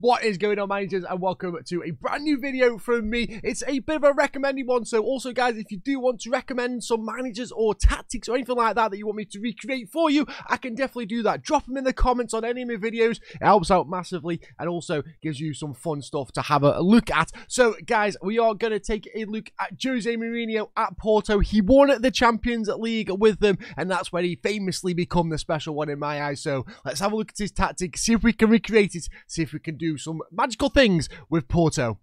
What is going on, managers, and welcome to a brand new video from me. It's a bit of a recommended one, so also guys, if you do want to recommend some managers or tactics or anything like that that you want me to recreate for you, I can definitely do that. Drop them in the comments on any of my videos. It helps out massively and also gives you some fun stuff to have a look at. So guys, we are going to take a look at José Mourinho at Porto. He won the Champions League with them, and that's where he famously become the special one in my eyes. So let's have a look at his tactic, see if we can recreate it, see if we can do some magical things with Porto.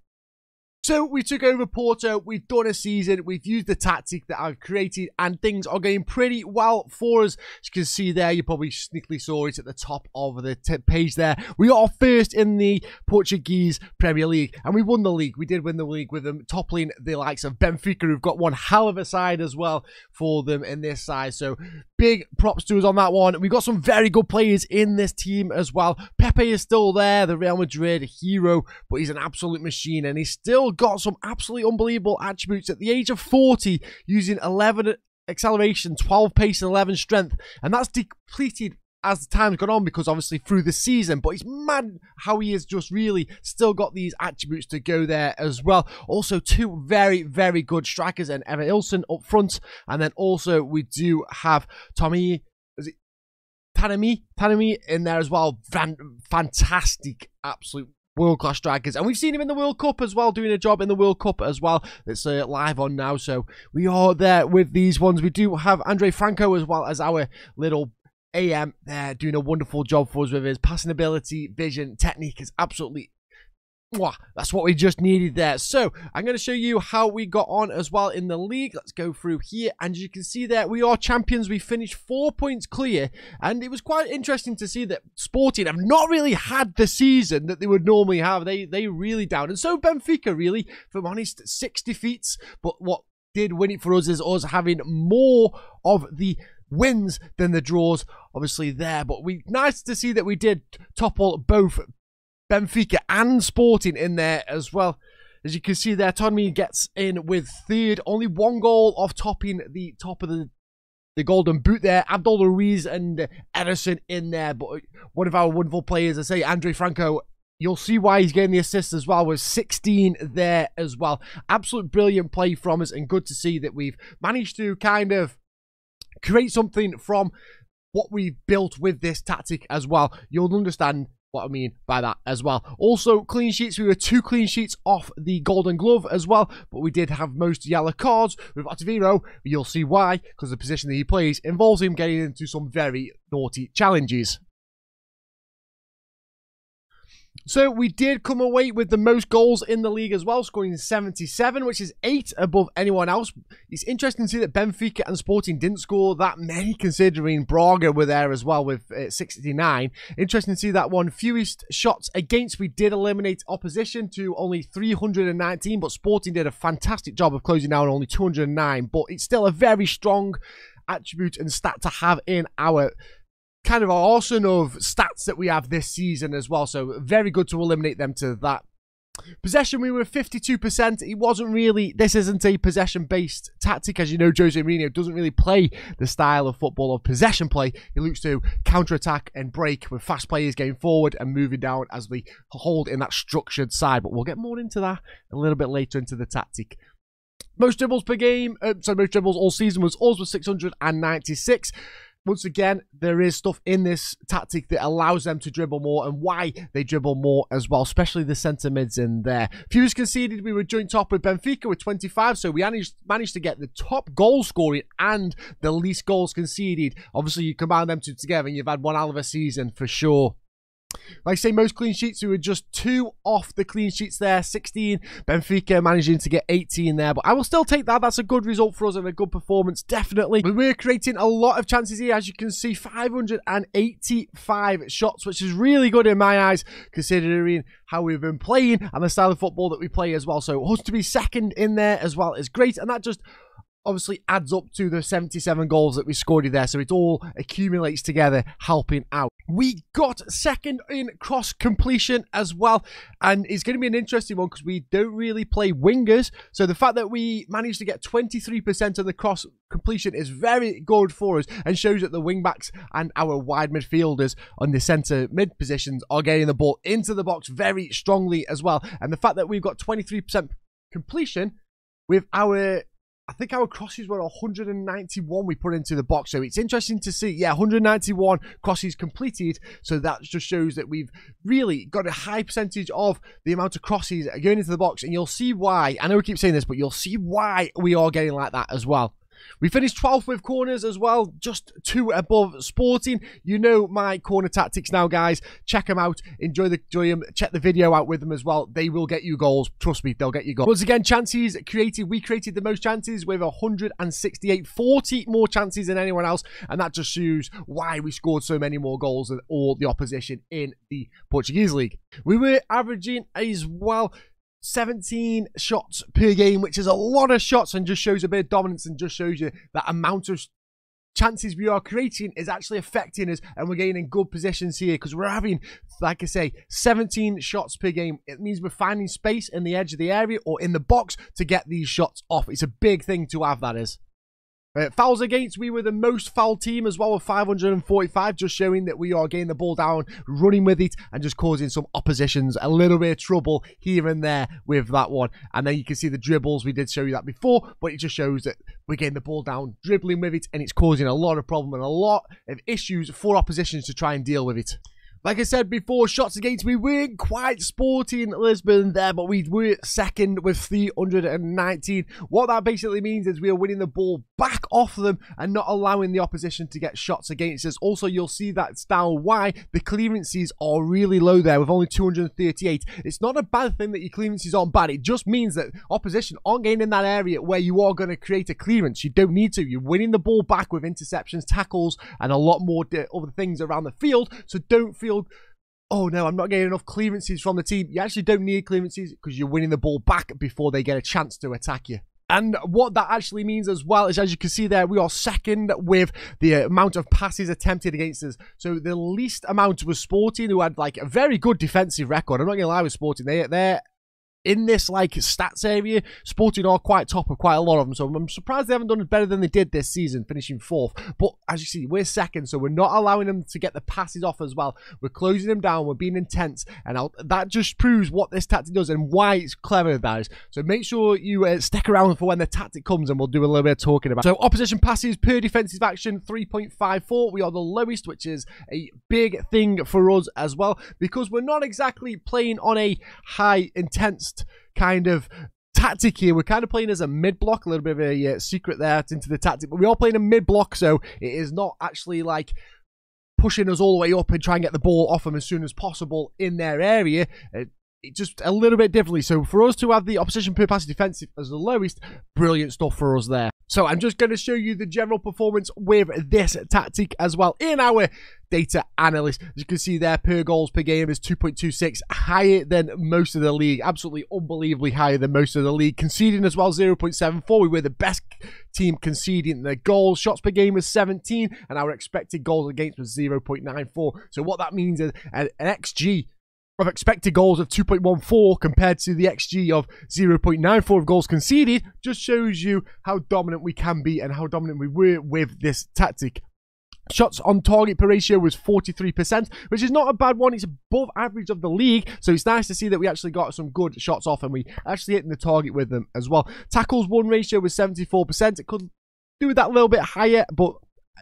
So we took over Porto, we've done a season, we've used the tactic that I've created, and things are going pretty well for us. As you can see there, you probably sneakily saw it at the top of the page there. We are first in the Portuguese Premier League, and we won the league. We did win the league with them, toppling the likes of Benfica, who've got one hell of a side as well for them in this side. So big props to us on that one. We've got some very good players in this team as well. Pepe is still there, the Real Madrid hero, but he's an absolute machine, and he's still got some absolutely unbelievable attributes at the age of 40, using 11 acceleration, 12 pace, and 11 strength, and that's depleted as the time's gone on because obviously through the season, but it's mad how he has just really still got these attributes to go there as well. Also two very, very good strikers, and Evan Ilson up front, and then also we do have Tanami in there as well. Fantastic, absolute world-class strikers, and we've seen him in the World Cup as well, doing a job in the World Cup as well. It's live on now, so we are there with these ones. We do have Andre Franco as well as our little AM there, doing a wonderful job for us with his passing ability, vision, technique is absolutely... that's what we just needed there. So I'm going to show you how we got on as well in the league. Let's go through here, and as you can see there, we are champions. We finished 4 points clear, and it was quite interesting to see that Sporting have not really had the season that they would normally have. They really down, and so Benfica really, if I'm honest, 6 defeats, but what did win it for us is us having more of the wins than the draws obviously there. But nice to see that we did topple both Benfica and Sporting in there as well. As you can see there, Tanami gets in with third, only 1 goal off topping the top of the golden boot there. Abdul Ruiz and Ederson in there, but one of our wonderful players, I say, Andre Franco, you'll see why he's getting the assist as well, with 16 there as well. Absolute brilliant play from us, and good to see that we've managed to kind of create something from what we've built with this tactic as well. You'll understand what I mean by that as well. Also, clean sheets. We were 2 clean sheets off the Golden Glove as well, but we did have most yellow cards with Otaviro. You'll see why, because the position that he plays involves him getting into some very naughty challenges. So we did come away with the most goals in the league as well, scoring 77, which is 8 above anyone else. It's interesting to see that Benfica and Sporting didn't score that many, considering Braga were there as well with 69. Interesting to see that one. Fewest shots against. We did eliminate opposition to only 319, but Sporting did a fantastic job of closing down only 209. But it's still a very strong attribute and stat to have in our kind of our arsenal of stats that we have this season as well, so very good to eliminate them to that. Possession, we were 52%. It wasn't really, this isn't a possession-based tactic. As you know, José Mourinho doesn't really play the style of football of possession play. He looks to counter-attack and break with fast players going forward and moving down as we hold in that structured side, but we'll get more into that a little bit later into the tactic. Most dribbles per game, most dribbles all season was us with 696. Once again, there is stuff in this tactic that allows them to dribble more, and why they dribble more as well, especially the centre mids in there. Fewest conceded, we were joint top with Benfica with 25, so we managed to get the top goal scoring and the least goals conceded. Obviously, you combine them two together and you've had one hell of a season for sure. Like I say, most clean sheets, we were just 2 off the clean sheets there, 16. Benfica managing to get 18 there, but I will still take that. That's a good result for us and a good performance, definitely. We were creating a lot of chances here, as you can see, 585 shots, which is really good in my eyes, considering how we've been playing and the style of football that we play as well. So us to be second in there as well is great, and that just obviously adds up to the 77 goals that we scored there, so it all accumulates together, helping out. We got second in cross completion as well, and it's going to be an interesting one because we don't really play wingers, so the fact that we managed to get 23% of the cross completion is very good for us and shows that the wing backs and our wide midfielders on the centre mid positions are getting the ball into the box very strongly as well. And the fact that we've got 23% completion with I think our crosses were 191 we put into the box. So it's interesting to see, yeah, 191 crosses completed. So that just shows that we've really got a high percentage of the amount of crosses going into the box. And you'll see why. I know we keep saying this, but you'll see why we are getting like that as well. We finished 12th with corners as well, just 2 above Sporting. You know my corner tactics now, guys. Check them out. Enjoy them. Check the video out with them as well. They will get you goals. Trust me, they'll get you goals. Once again, chances created. We created the most chances with 168, 40 more chances than anyone else. And that just shows why we scored so many more goals than all the opposition in the Portuguese league. We were averaging as well 17 shots per game, which is a lot of shots, and just shows a bit of dominance and just shows you that amount of chances we are creating is actually affecting us, and we're getting in good positions here because we're having, like I say, 17 shots per game. It means we're finding space in the edge of the area or in the box to get these shots off. It's a big thing to have, that is. Fouls against, we were the most foul team as well with 545, just showing that we are getting the ball down, running with it, and just causing some oppositions a little bit of trouble here and there with that one. And then you can see the dribbles, we did show you that before, but it just shows that we're getting the ball down, dribbling with it, and it's causing a lot of problem and a lot of issues for oppositions to try and deal with it. Like I said before, shots against, we weren't quite Sporting Lisbon there, but we were second with 319. What that basically means is we are winning the ball back off them and not allowing the opposition to get shots against us. Also, you'll see that's down why the clearances are really low there with only 238. It's not a bad thing that your clearances aren't bad. It just means that opposition aren't getting in that area where you are going to create a clearance. You don't need to. You're winning the ball back with interceptions, tackles, and a lot more other things around the field. So don't feel, oh no, I'm not getting enough clearances from the team. You actually don't need clearances because you're winning the ball back before they get a chance to attack you. And what that actually means as well is, as you can see there, we are second with the amount of passes attempted against us. So the least amount was Sporting, who had like a very good defensive record. I'm not going to lie with Sporting. They're in this like stats area, Sporting are quite top of quite a lot of them, so I'm surprised they haven't done better than they did this season, finishing 4th. But as you see, we're second, so we're not allowing them to get the passes off as well. We're closing them down, we're being intense, and that just proves what this tactic does and why it's clever, that is. So make sure you stick around for when the tactic comes, and we'll do a little bit of talking about it. So opposition passes per defensive action, 3.54. We are the lowest, which is a big thing for us as well, because we're not exactly playing on a high intense kind of tactic here. We're kind of playing as a mid-block, a little bit of a secret there into the tactic, but we are playing a mid-block, so it is not actually like pushing us all the way up and trying to get the ball off them as soon as possible in their area. It's just a little bit differently. So for us to have the opposition per pass defensive as the lowest, brilliant stuff for us there. So I'm just going to show you the general performance with this tactic as well in our data analyst. As you can see there, per goals per game is 2.26, higher than most of the league. Absolutely unbelievably higher than most of the league. Conceding as well, 0.74. We were the best team conceding the goals. Shots per game was 17, and our expected goals against was 0.94. So what that means is an XG of expected goals of 2.14 compared to the XG of 0.94 of goals conceded just shows you how dominant we can be and how dominant we were with this tactic. Shots on target per ratio was 43%, which is not a bad one. It's above average of the league, so it's nice to see that we actually got some good shots off and we actually hitting the target with them as well. Tackles won ratio was 74%. It could do with that a little bit higher, but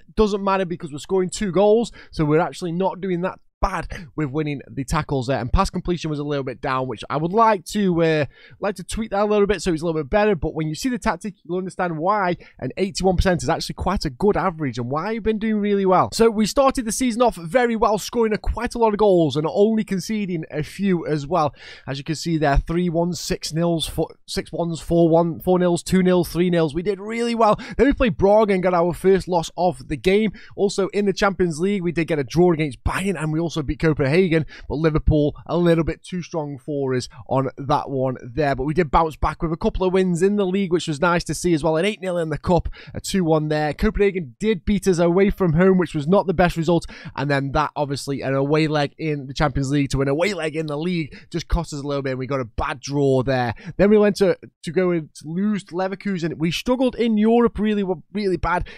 it doesn't matter because we're scoring 2 goals, so we're actually not doing that bad with winning the tackles there. And pass completion was a little bit down, which I would like to tweak that a little bit so it's a little bit better. But when you see the tactic, you'll understand why an 81% is actually quite a good average and why you've been doing really well. So we started the season off very well, scoring quite a lot of goals and only conceding a few as well. As you can see there, 3-1, 6-0, 6-1s, 4-1, 4-0, 2-0, 3-0. We did really well. Then we played Braga and got our first loss of the game. Also in the Champions League, we did get a draw against Bayern, and we also beat Copenhagen, but Liverpool a little bit too strong for us on that one there. But we did bounce back with a couple of wins in the league, which was nice to see as well. An 8-0 in the cup, a 2-1 there. Copenhagen did beat us away from home, which was not the best result. And then that, obviously, an away leg in the Champions League to an away leg in the league just cost us a little bit, and we got a bad draw there. Then we went to go and lose to Leverkusen. We struggled in Europe really bad.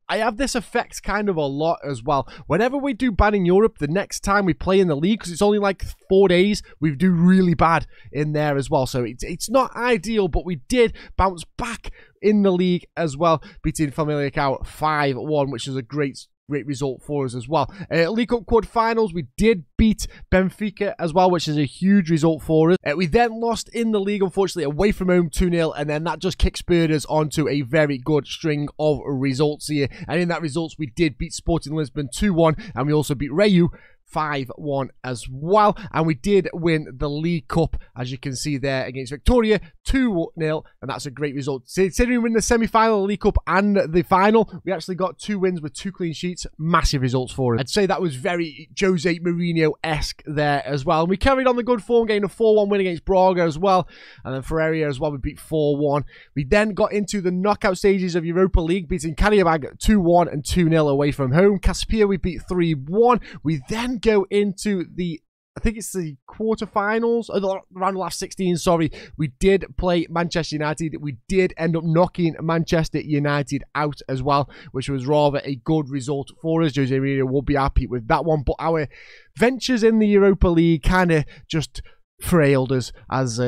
I have this effect kind of a lot as well. Whenever we do bad in Europe, the next time we play in the league, because it's only like 4 days, we do really bad in there as well. So it's not ideal, but we did bounce back in the league as well, beating Famalicão 5-1, which is a great result for us as well. League Cup quarterfinals, we did beat Benfica as well, which is a huge result for us. We then lost in the league, unfortunately, away from home 2-0, and then that just kick-spurred us onto a very good string of results here. And in that results, we did beat Sporting Lisbon 2-1, and we also beat Rayo 5-1 as well, and we did win the League Cup, as you can see there, against Victoria 2-0, and that's a great result. Considering we win the semi-final, League Cup, and the final, we actually got 2 wins with 2 clean sheets. Massive results for us. I'd say that was very José Mourinho-esque there as well. And we carried on the good form, getting a 4-1 win against Braga as well, and then Ferreira as well, we beat 4-1. We then got into the knockout stages of Europa League, beating Karabag 2-1 and 2-0 away from home. Caspia we beat 3-1. We then go into the, I think it's the quarterfinals, around the last 16, sorry. We did play Manchester United. We did end up knocking Manchester United out as well, which was rather a good result for us. José Mourinho will be happy with that one, but our ventures in the Europa League kind of just frailed us, as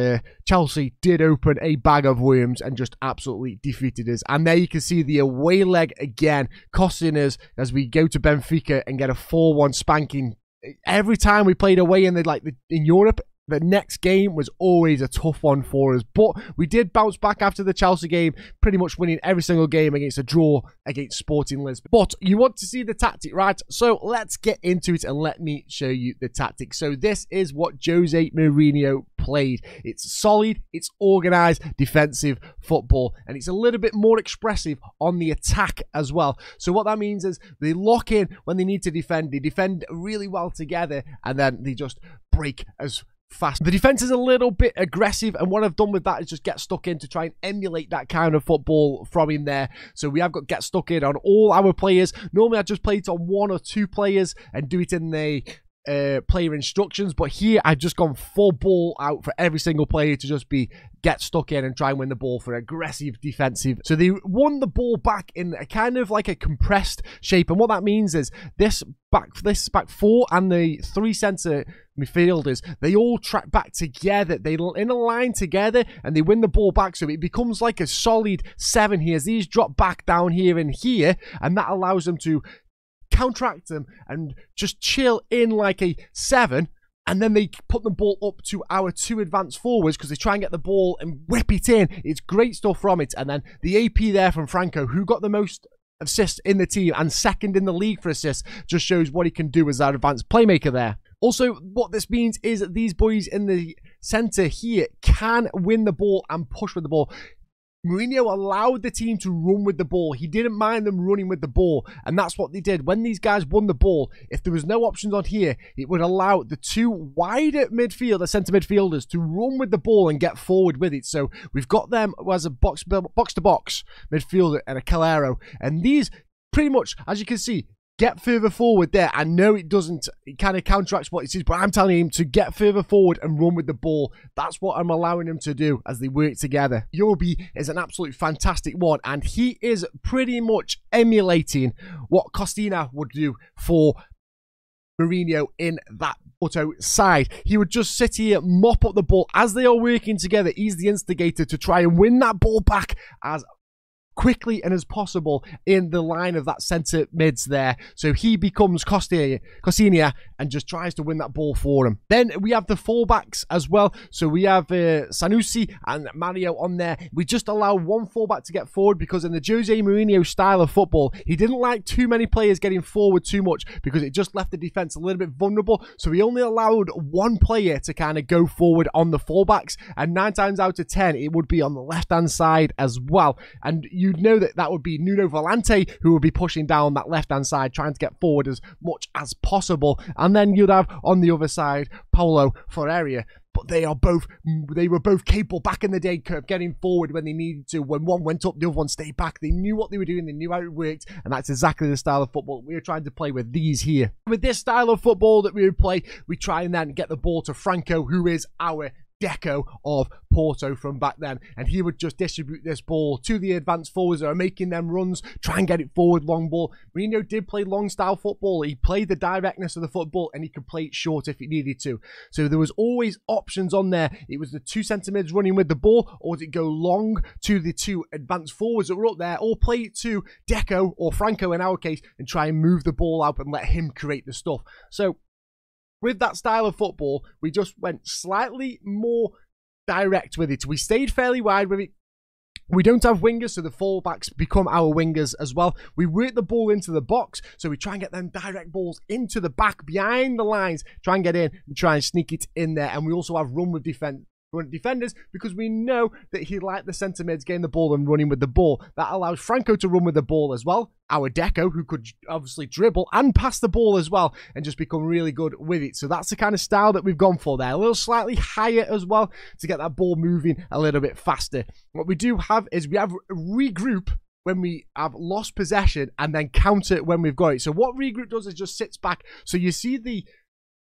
Chelsea did open a bag of worms and just absolutely defeated us. And there you can see the away leg again costing us, as we go to Benfica and get a 4-1 spanking. Every time we played away in Europe, the next game was always a tough one for us. But we did bounce back after the Chelsea game, pretty much winning every single game against a draw against Sporting Lisbon. But you want to see the tactic, right? So let's get into it and let me show you the tactic. So this is what José Mourinho played. It's solid, it's organised, defensive football, and it's a little bit more expressive on the attack as well. So what that means is they lock in when they need to defend. They defend really well together, and then they just break as fast. The defense is a little bit aggressive, and what I've done with that is just get stuck in to try and emulate that kind of football from in there. So we have got get stuck in on all our players. Normally I just play it on 1 or 2 players and do it in the player instructions, but here I've just gone full ball out for every single player to just be get stuck in and try and win the ball for aggressive defensive. So they won the ball back in a kind of like a compressed shape, and what that means is this back 4 and the 3 centre midfielders, they all track back together. They in a line together and they win the ball back, so it becomes like a solid 7 here. As these drop back down here and here, and that allows them to counteract them and just chill in like a 7, and then they put the ball up to our 2 advanced forwards because they try and get the ball and whip it in. It's great stuff from it. And then the AP there from Franco, who got the most assists in the team and second in the league for assists, just shows what he can do as our advanced playmaker there. Also, what this means is that these boys in the centre here can win the ball and push with the ball. Mourinho allowed the team to run with the ball. He didn't mind them running with the ball, and that's what they did. When these guys won the ball, if there was no options on here, it would allow the 2 wider centre midfielders to run with the ball and get forward with it. So we've got them as a box-to-box midfielder and a Calero, and these pretty much, as you can see, get further forward there. I know it doesn't, it kind of counteracts what it is, but I'm telling him to get further forward and run with the ball. That's what I'm allowing him to do as they work together. Yobi is an absolute fantastic one, and he is pretty much emulating what Costina would do for Mourinho in that Porto side. He would just sit here, mop up the ball as they are working together. He's the instigator to try and win that ball back as quickly and as possible in the line of that centre mids there. So he becomes Costinha and just tries to win that ball for him. Then we have the fullbacks as well. So we have Sanusi and Mario on there. We just allow 1 fullback to get forward because in the José Mourinho style of football, he didn't like too many players getting forward too much because it just left the defence a little bit vulnerable. So he only allowed 1 player to kind of go forward on the fullbacks, and 9 times out of 10 it would be on the left hand side as well. And you you'd know that that would be Nuno Volante who would be pushing down that left-hand side, trying to get forward as much as possible. And then you'd have on the other side Paulo Ferreira. But they were both capable back in the day of getting forward when they needed to. When one went up, the other one stayed back. They knew what they were doing. They knew how it worked. And that's exactly the style of football we were trying to play with these here. With this style of football that we would play, we try and then get the ball to Franco, who is our Deco of Porto from back then, and he would just distribute this ball to the advanced forwards that are making them runs, try and get it forward, long ball. Mourinho did play long style football. He played the directness of the football, and he could play it short if he needed to. So there was always options on there. It was the two centre mids running with the ball, or did it go long to the two advanced forwards that were up there, or play it to Deco or Franco in our case, and try and move the ball out and let him create the stuff. So with that style of football, we just went slightly more direct with it. We stayed fairly wide with it. We don't have wingers, so the fullbacks become our wingers as well. We work the ball into the box, so we try and get them direct balls into the back, behind the lines, try and get in and try and sneak it in there. And we also have run defenders, because we know that he liked the centre mids getting the ball and running with the ball. That allows Franco to run with the ball as well. Our Deco, who could obviously dribble and pass the ball as well and just become really good with it. So that's the kind of style that we've gone for there. A little slightly higher as well to get that ball moving a little bit faster. What we do have is we have regroup when we have lost possession and then counter when we've got it. So what regroup does is just sits back. So you see the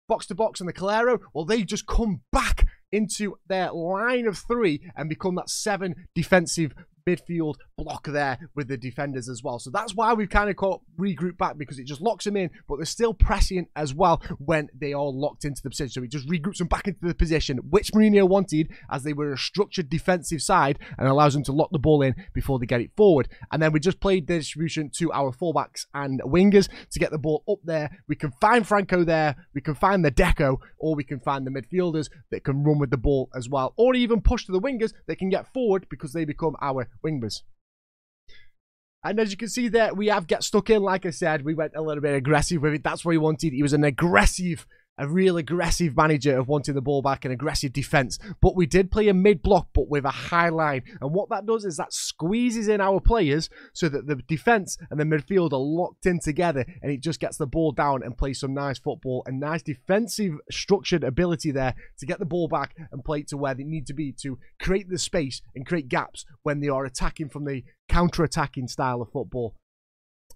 box-to-box and the Calero, well, they just come back into their line of three and become that 7 defensive midfield block there with the defenders as well. So that's why we've kind of caught regroup back, because it just locks them in, but they're still pressing as well when they are locked into the position. So it just regroups them back into the position, which Mourinho wanted, as they were a structured defensive side, and allows them to lock the ball in before they get it forward. And then we just played the distribution to our fullbacks and wingers to get the ball up there. We can find Franco there, we can find the Deco, or we can find the midfielders that can run with the ball as well, or even push to the wingers that can get forward, because they become our wingers. And as you can see there, we have get stuck in. Like I said, we went a little bit aggressive with it. That's what he wanted. He was a real aggressive manager of wanting the ball back and aggressive defense. But we did play a mid-block, but with a high line. And what that does is that squeezes in our players so that the defense and the midfield are locked in together, and it just gets the ball down and plays some nice football and nice defensive structured ability there to get the ball back and play it to where they need to be to create the space and create gaps when they are attacking from the counter-attacking style of football.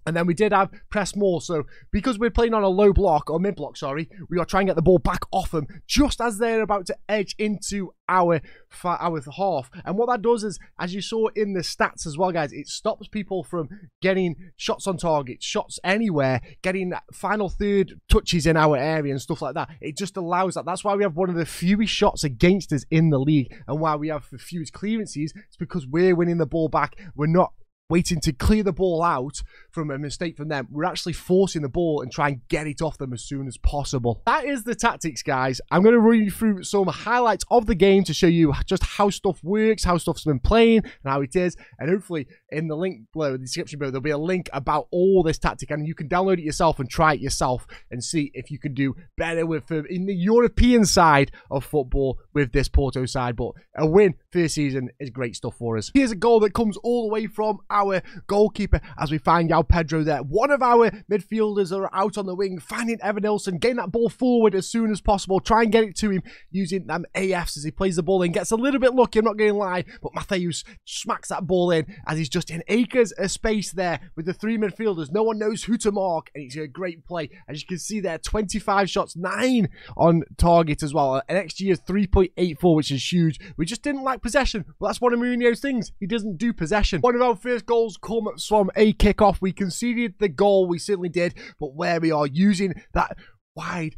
And then we did have press more. So because we're playing on a low block, or mid block, sorry, we are trying to get the ball back off them just as they're about to edge into our half. And what that does is, as you saw in the stats as well, guys, it stops people from getting shots on target, shots anywhere, getting final third touches in our area and stuff like that. It just allows that. That's why we have one of the fewest shots against us in the league, and why we have the fewest clearances. It's because we're winning the ball back. We're not waiting to clear the ball out from a mistake from them. We're actually forcing the ball and try and get it off them as soon as possible. That is the tactics, guys. I'm going to run you through some highlights of the game to show you just how stuff works, how stuff's been playing, and how it is. And hopefully in the link below, the description below, there'll be a link about all this tactic, and you can download it yourself and try it yourself and see if you can do better with in the European side of football with this Porto side. But a win first season is great stuff for us. Here's a goal that comes all the way from our goalkeeper, as we find João Pedro there. One of our midfielders are out on the wing, finding Evanilson, getting that ball forward as soon as possible, try and get it to him using them AFs as he plays the ball in. Gets a little bit lucky, I'm not going to lie, but Mattheus smacks that ball in as he's just in acres of space there with the 3 midfielders. No one knows who to mark, and it's a great play. As you can see there, 25 shots, 9 on target as well. An XG of 3.84, which is huge. We just didn't like possession. Well, that's one of Mourinho's things. He doesn't do possession. One of our first goals comes from a kickoff. We conceded the goal, we certainly did, but where we are using that wide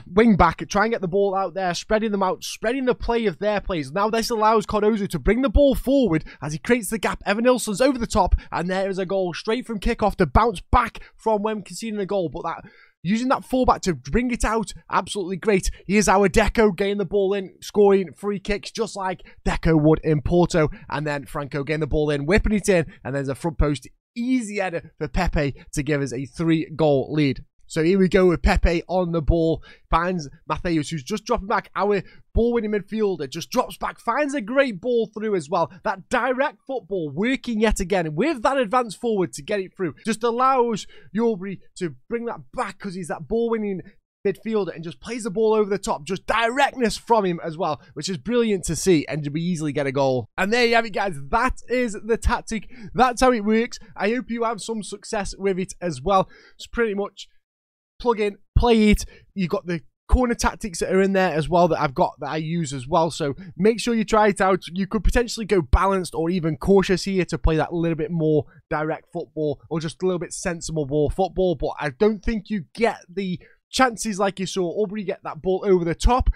wing back, try and get the ball out there, spreading them out, spreading the play of their plays. Now this allows Cardozo to bring the ball forward as he creates the gap. Evanilson's over the top, and there is a goal straight from kickoff to bounce back from when conceding a goal. But that using that fullback to bring it out, absolutely great. Here's our Deco getting the ball in, scoring free kicks just like Deco would in Porto. And then Franco getting the ball in, whipping it in, and there's a front post easy header for Pepe to give us a 3-goal lead. So here we go with Pepe on the ball, finds Mattheus, who's just dropping back. Our ball-winning midfielder just drops back, finds a great ball through as well. That direct football working yet again with that advance forward to get it through. Just allows Yorbury to bring that back because he's that ball-winning midfielder and just plays the ball over the top. Just directness from him as well, which is brilliant to see, and we easily get a goal. And there you have it, guys. That is the tactic. That's how it works. I hope you have some success with it as well. It's pretty much plug in, play it. You've got the corner tactics that are in there as well that I've got that I use as well, so make sure you try it out. You could potentially go balanced or even cautious here to play that little bit more direct football or just a little bit sensible ball football, but I don't think you get the chances like you saw Aubrey get that ball over the top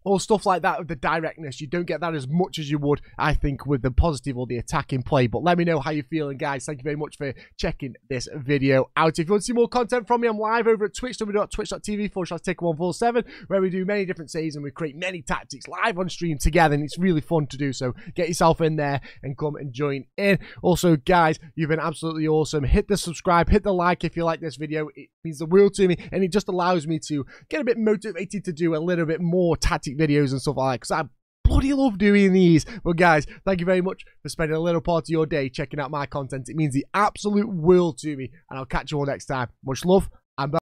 or stuff like that with the directness. You don't get that as much as you would, I think, with the positive or the attacking play. But let me know how you're feeling, guys. Thank you very much for checking this video out. If you want to see more content from me, I'm live over at Twitch, www.twitch.tv/Taker147, where we do many different saves and we create many tactics live on stream together, and it's really fun to do. So get yourself in there and come and join in. Also, guys, you've been absolutely awesome. Hit the subscribe, hit the like if you like this video. It means the world to me, and it just allows me to get a bit motivated to do a little bit more tactic videos and stuff like that, because I bloody love doing these. But guys, thank you very much for spending a little part of your day checking out my content. It means the absolute world to me, and I'll catch you all next time. Much love and bye.